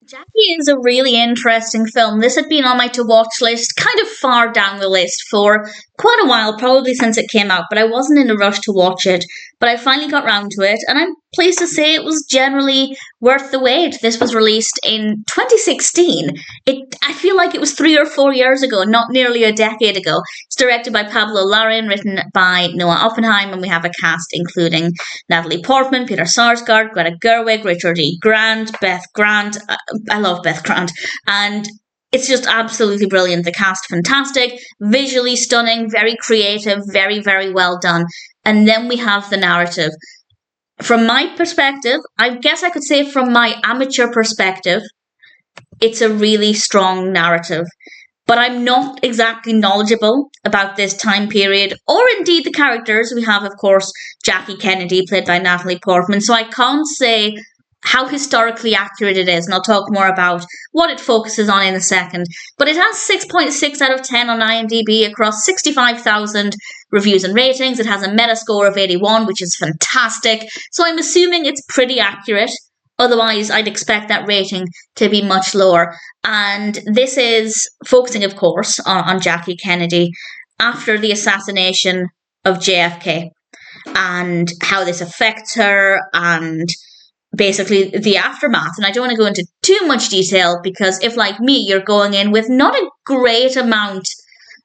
Jackie is a really interesting film. This had been on my to watch list, kind of far down the list for quite a while, probably since it came out, but I wasn't in a rush to watch it. But I finally got round to it, and I'm pleased to say it was generally worth the wait. This was released in 2016. I feel like it was 3 or 4 years ago, not nearly a decade ago. It's directed by Pablo Larraín, written by Noah Oppenheim, and we have a cast including Natalie Portman, Peter Sarsgaard, Greta Gerwig, Richard E. Grant, Beth Grant. I love Beth Grant. And it's just absolutely brilliant. The cast, fantastic, visually stunning, very creative, very, very well done. And then we have the narrative. From my perspective, I guess I could say from my amateur perspective, it's a really strong narrative. But I'm not exactly knowledgeable about this time period, or indeed the characters. We have, of course, Jackie Kennedy, played by Natalie Portman, so I can't say how historically accurate it is, and I'll talk more about what it focuses on in a second. But it has 6.6 out of 10 on IMDb across 65,000 reviews and ratings. It has a Metascore of 81, which is fantastic. So I'm assuming it's pretty accurate. Otherwise, I'd expect that rating to be much lower. And this is focusing, of course, on Jackie Kennedy after the assassination of JFK and how this affects her and basically the aftermath. And I don't want to go into too much detail because if, like me, you're going in with not a great amount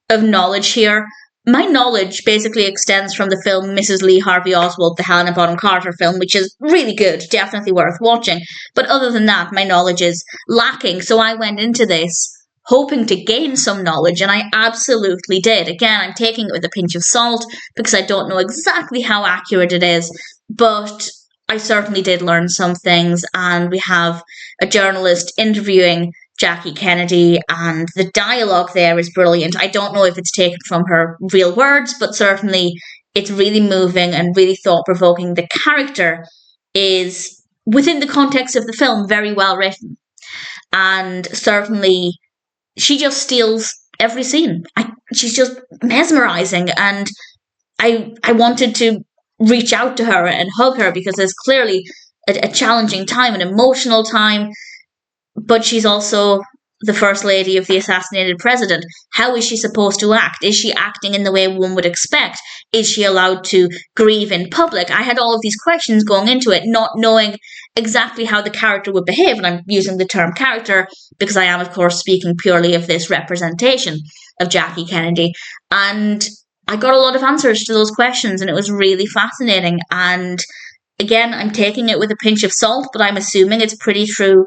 of knowledge here, my knowledge basically extends from the film Mrs. Lee Harvey Oswald, the Helena Bonham Carter film, which is really good, definitely worth watching. But other than that, my knowledge is lacking. So I went into this hoping to gain some knowledge, and I absolutely did. Again, I'm taking it with a pinch of salt because I don't know exactly how accurate it is, but I certainly did learn some things. And we have a journalist interviewing Jackie Kennedy, and the dialogue there is brilliant. I don't know if it's taken from her real words, but certainly it's really moving and really thought-provoking. The character is, within the context of the film, very well written. And certainly she just steals every scene. She's just mesmerizing, and I wanted to reach out to her and hug her because there's clearly a challenging time, an emotional time, but she's also the First Lady of the assassinated president. How is she supposed to act? Is she acting in the way one would expect? Is she allowed to grieve in public? I had all of these questions going into it, not knowing exactly how the character would behave. And I'm using the term character because I am, of course, speaking purely of this representation of Jackie Kennedy. And I got a lot of answers to those questions, and it was really fascinating. And again, I'm taking it with a pinch of salt, but I'm assuming it's pretty true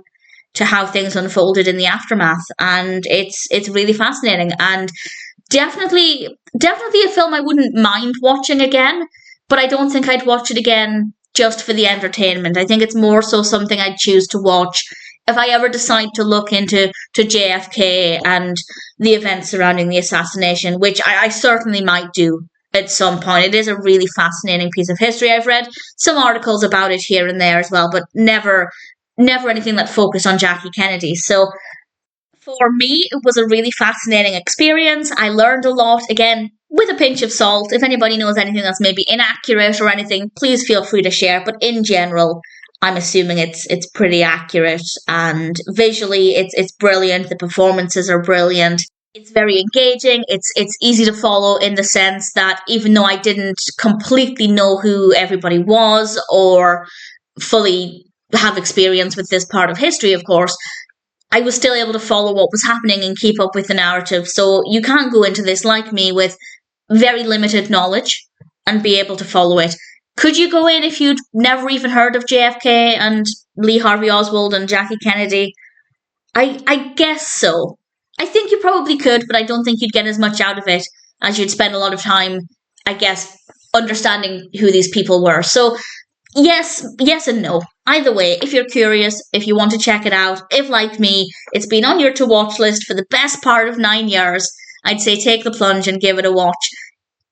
to how things unfolded in the aftermath, and it's really fascinating, and definitely a film I wouldn't mind watching again, but I don't think I'd watch it again just for the entertainment. I think it's more so something I'd choose to watch if I ever decide to look into JFK and the events surrounding the assassination, which I certainly might do at some point. It is a really fascinating piece of history. I've read some articles about it here and there as well, but never anything that focused on Jackie Kennedy. So for me, it was a really fascinating experience. I learned a lot, again, with a pinch of salt. If anybody knows anything that's maybe inaccurate or anything, please feel free to share. But in general, I'm assuming it's pretty accurate, and visually it's brilliant. The performances are brilliant. It's very engaging. It's easy to follow in the sense that even though I didn't completely know who everybody was or fully have experience with this part of history, of course, I was still able to follow what was happening and keep up with the narrative. So you can go into this, like me, with very limited knowledge and be able to follow it. Could you go in if you'd never even heard of JFK and Lee Harvey Oswald and Jackie Kennedy? I guess so. I think you probably could, but I don't think you'd get as much out of it as you'd spend a lot of time, I guess, understanding who these people were. So yes and no. Either way, if you're curious, if you want to check it out, if, like me, it's been on your to-watch list for the best part of 9 years, I'd say take the plunge and give it a watch.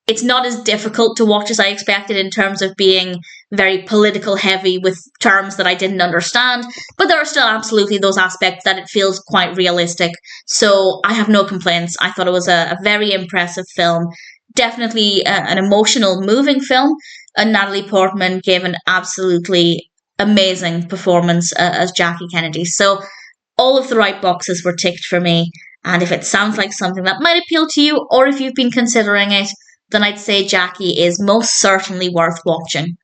It's not as difficult to watch as I expected in terms of being very political heavy with terms that I didn't understand, but there are still absolutely those aspects that it feels quite realistic. So I have no complaints. I thought it was a very impressive film. Definitely an emotional, moving film. And Natalie Portman gave an absolutely amazing performance as Jackie Kennedy. So All of the right boxes were ticked for me, and if it sounds like something that might appeal to you, or if you've been considering it, then I'd say Jackie is most certainly worth watching.